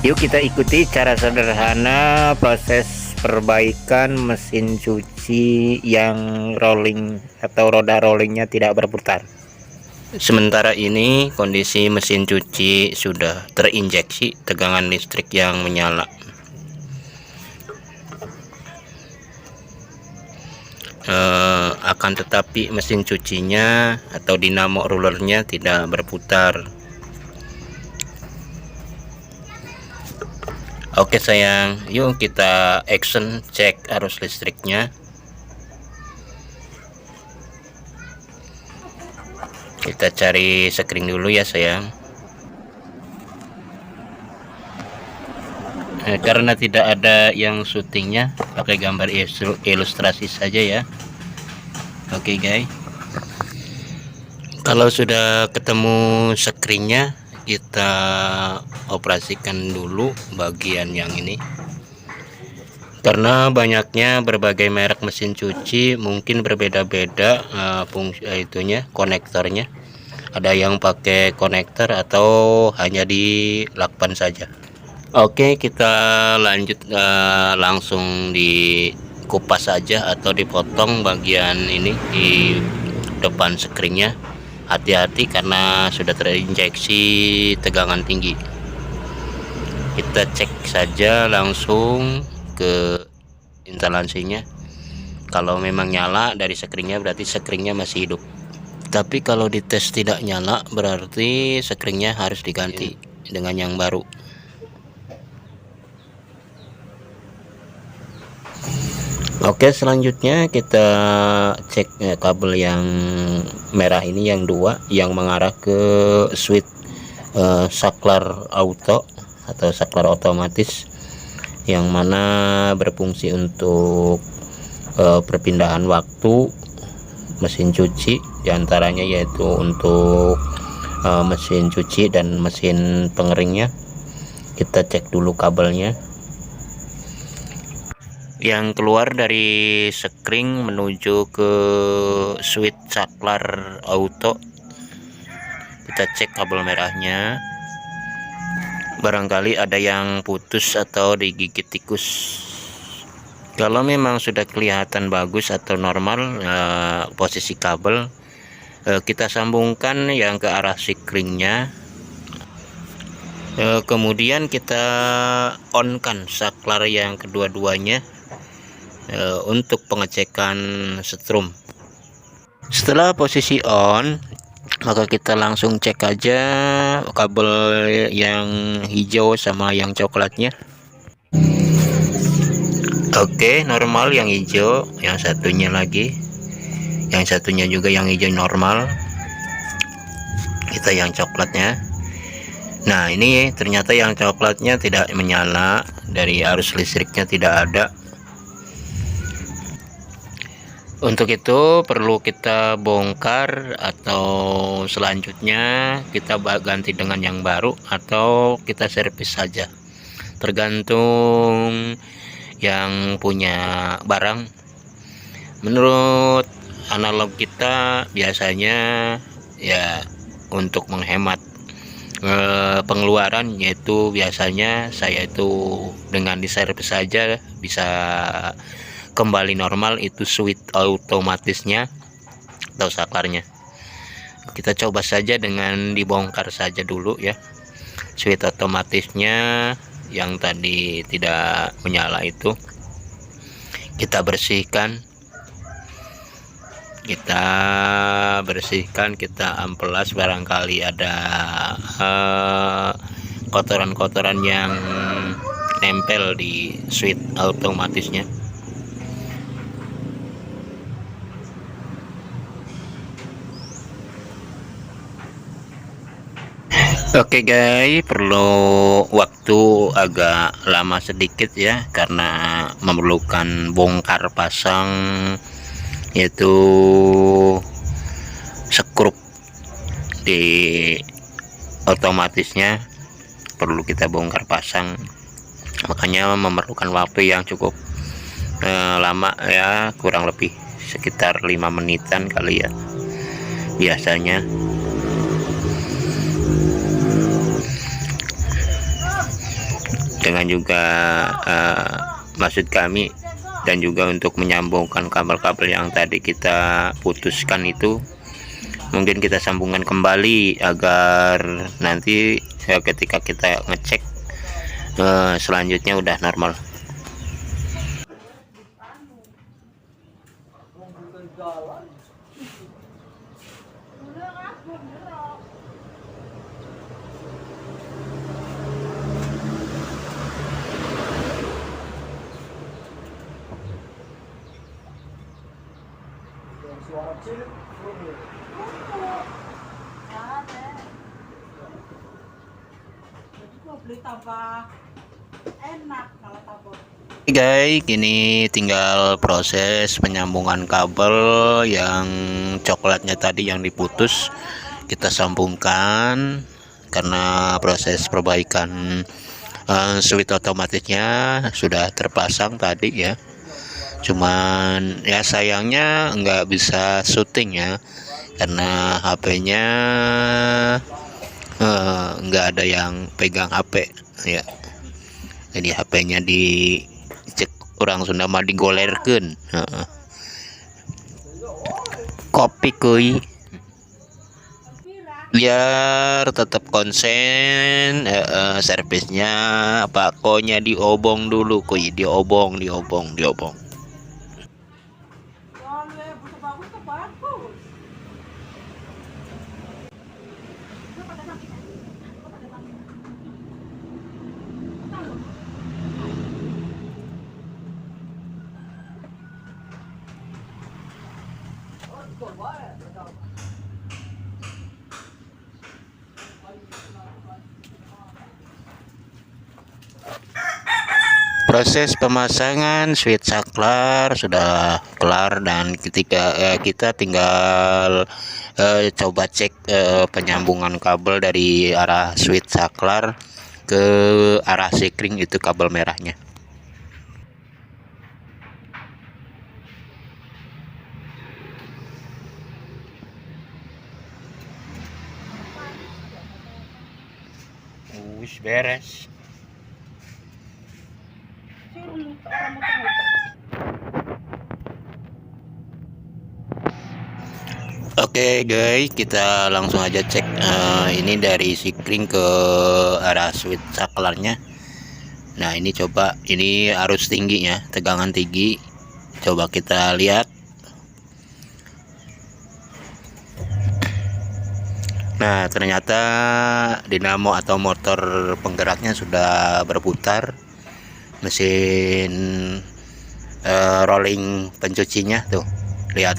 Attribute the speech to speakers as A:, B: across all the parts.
A: Yuk kita ikuti cara sederhana proses perbaikan mesin cuci yang rolling atau roda rollingnya tidak berputar. Sementara ini kondisi mesin cuci sudah terinjeksi tegangan listrik yang menyala. Akan tetapi mesin cucinya atau dinamo rollernya tidak berputar. Oke sayang, yuk kita action cek arus listriknya. Kita cari screen dulu ya sayang. Karena tidak ada yang syutingnya, pakai gambar ilustrasi saja ya. Oke guys, kalau sudah ketemu screennya, kita operasikan dulu bagian yang ini. Karena banyaknya berbagai merek mesin cuci, mungkin berbeda-beda fungsi itunya, konektornya. Ada yang pakai konektor atau hanya di lakban saja. Oke, kita lanjut langsung di kupas saja atau dipotong bagian ini di depan screennya. Hati-hati karena sudah terinjeksi tegangan tinggi. Kita cek saja langsung ke instalasinya. Kalau memang nyala dari screennya, berarti screennya masih hidup. Tapi kalau dites tidak nyala, berarti screennya harus diganti dengan yang baru. Oke, selanjutnya kita cek kabel yang merah ini, yang dua, yang mengarah ke switch saklar auto atau saklar otomatis, yang mana berfungsi untuk perpindahan waktu mesin cuci, diantaranya yaitu untuk mesin cuci dan mesin pengeringnya. Kita cek dulu kabelnya. Yang keluar dari screen menuju ke switch saklar auto, kita cek kabel merahnya, barangkali ada yang putus atau digigit tikus. Kalau memang sudah kelihatan bagus atau normal posisi kabel, kita sambungkan yang ke arah screen-nya. Kemudian kita on-kan saklar yang kedua-duanya untuk pengecekan setrum. Setelah posisi on, maka kita langsung cek aja kabel yang hijau sama yang coklatnya. Oke, normal yang hijau, yang satunya lagi, yang satunya juga yang hijau normal. Kita yang coklatnya. Nah, ini ternyata yang coklatnya tidak menyala, dari arus listriknya tidak ada. Untuk itu perlu kita bongkar, atau selanjutnya kita ganti dengan yang baru, atau kita servis saja, tergantung yang punya barang. Menurut analog kita biasanya ya untuk menghemat pengeluaran, yaitu biasanya saya itu dengan diservis saja bisa kembali normal, itu switch otomatisnya atau saklarnya. Kita coba saja dengan dibongkar saja dulu ya, switch otomatisnya yang tadi tidak menyala itu. Kita bersihkan, kita amplas, barangkali ada kotoran-kotoran yang nempel di switch otomatisnya. Oke guys, perlu waktu agak lama sedikit ya, karena memerlukan bongkar pasang, yaitu skrup di otomatisnya perlu kita bongkar pasang, makanya memerlukan waktu yang cukup lama ya, kurang lebih sekitar 5 menitan kali ya biasanya. dengan juga maksud kami, dan juga untuk menyambungkan kabel-kabel yang tadi kita putuskan itu, mungkin kita sambungkan kembali agar nanti ketika kita ngecek selanjutnya udah normal. Guys, ini tinggal proses penyambungan kabel yang coklatnya tadi yang diputus, kita sambungkan karena proses perbaikan switch otomatisnya sudah terpasang tadi ya. Cuman ya sayangnya nggak bisa syuting ya, karena HP-nya nggak ada yang pegang HP ya. Jadi HP-nya dicek orang Sunda mah digolerkeun. Kopi kuy. Biar tetap konsen, servisnya pakonya diobong dulu kuy, diobong. Proses pemasangan switch saklar sudah kelar, dan ketika kita tinggal coba cek penyambungan kabel dari arah switch saklar ke arah sekring, itu kabel merahnya. Wis beres. Oke guys, kita langsung aja cek ini dari sekring ke arah switch saklarnya. Nah ini coba, ini arus tingginya, tegangan tinggi, coba kita lihat. Nah ternyata dinamo atau motor penggeraknya sudah berputar, mesin rolling pencucinya tuh, lihat.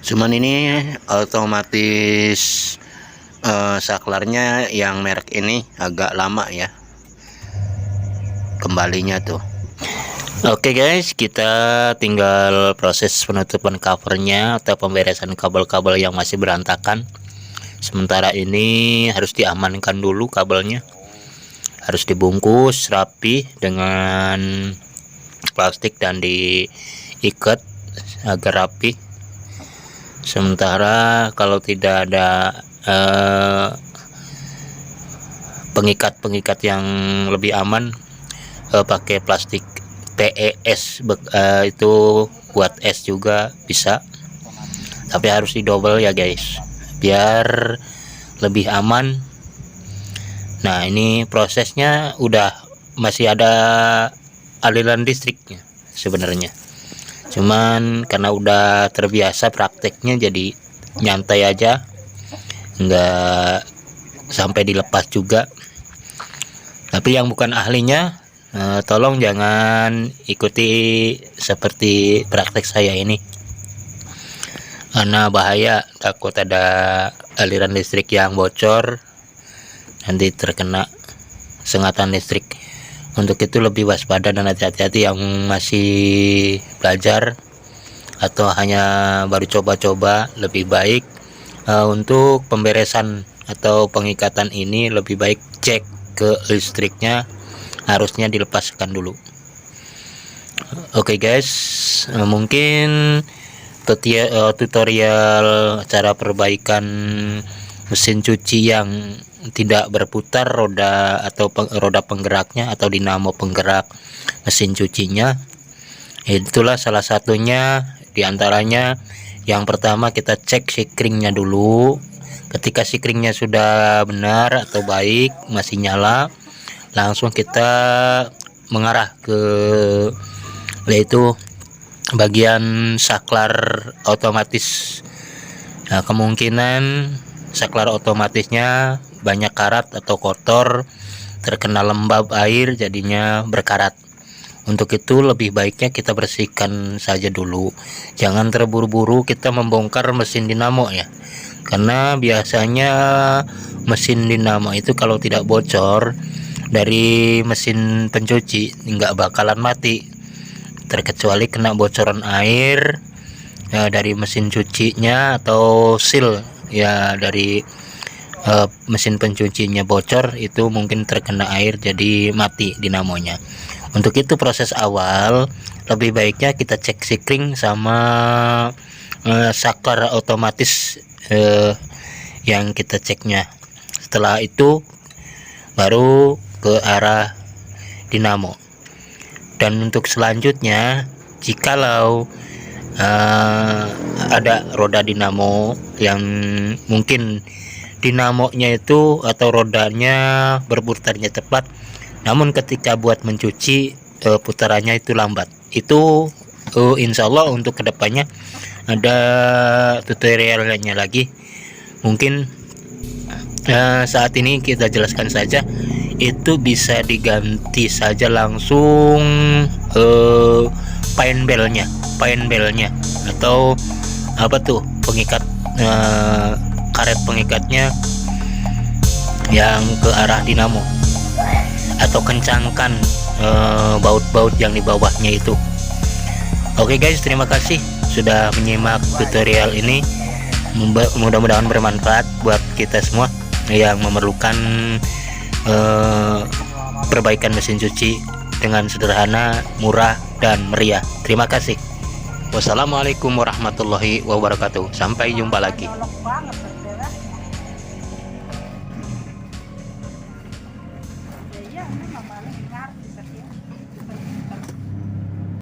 A: Cuman ini otomatis saklarnya yang merek ini agak lama ya kembalinya tuh. Oke guys, kita tinggal proses penutupan covernya atau pemberesan kabel-kabel yang masih berantakan. Sementara ini harus diamankan dulu kabelnya, harus dibungkus rapi dengan plastik dan diikat agar rapi. Sementara kalau tidak ada pengikat-pengikat yang lebih aman, pakai plastik PES itu buat es juga bisa, tapi harus didobel ya guys biar lebih aman. Nah ini prosesnya udah masih ada aliran listriknya sebenarnya, cuman karena udah terbiasa prakteknya jadi nyantai aja, nggak sampai dilepas juga. Tapi yang bukan ahlinya tolong jangan ikuti seperti praktek saya ini, karena bahaya, takut ada aliran listrik yang bocor, nanti terkena sengatan listrik. Untuk itu lebih waspada dan hati-hati yang masih belajar atau hanya baru coba-coba. Lebih baik untuk pemberesan atau pengikatan ini lebih baik cek ke listriknya, harusnya dilepaskan dulu. Oke guys, mungkin tutorial cara perbaikan mesin cuci yang tidak berputar roda atau roda penggeraknya atau dinamo penggerak mesin cucinya. Itulah salah satunya, diantaranya yang pertama kita cek sikringnya dulu. Ketika sikringnya sudah benar atau baik, masih nyala, langsung kita mengarah ke yaitu bagian saklar otomatis. Nah, kemungkinan saklar otomatisnya banyak karat atau kotor, terkena lembab air jadinya berkarat. Untuk itu lebih baiknya kita bersihkan saja dulu, jangan terburu-buru kita membongkar mesin dinamo ya, karena biasanya mesin dinamo itu kalau tidak bocor dari mesin pencuci nggak bakalan mati, terkecuali kena bocoran air ya, dari mesin cucinya atau seal ya dari mesin pencucinya bocor, itu mungkin terkena air jadi mati dinamonya. Untuk itu proses awal lebih baiknya kita cek sikring sama saklar otomatis yang kita ceknya. Setelah itu baru ke arah dinamo. Dan untuk selanjutnya, jikalau ada roda dinamo yang mungkin dinamonya itu atau rodanya berputarnya cepat, namun ketika buat mencuci putarannya itu lambat, itu insya Allah untuk kedepannya ada tutorialnya lagi. Mungkin saat ini kita jelaskan saja, itu bisa diganti saja langsung pain belnya atau apa tuh pengikat, karet pengikatnya yang ke arah dinamo, atau kencangkan baut-baut yang di bawahnya itu. Oke guys, terima kasih sudah menyimak tutorial ini. Mudah-mudahan bermanfaat buat kita semua yang memerlukan perbaikan mesin cuci dengan sederhana, murah, dan meriah. Terima kasih. Wassalamualaikum warahmatullahi wabarakatuh. Sampai jumpa lagi.
B: Iya, ini mah paling ngerti.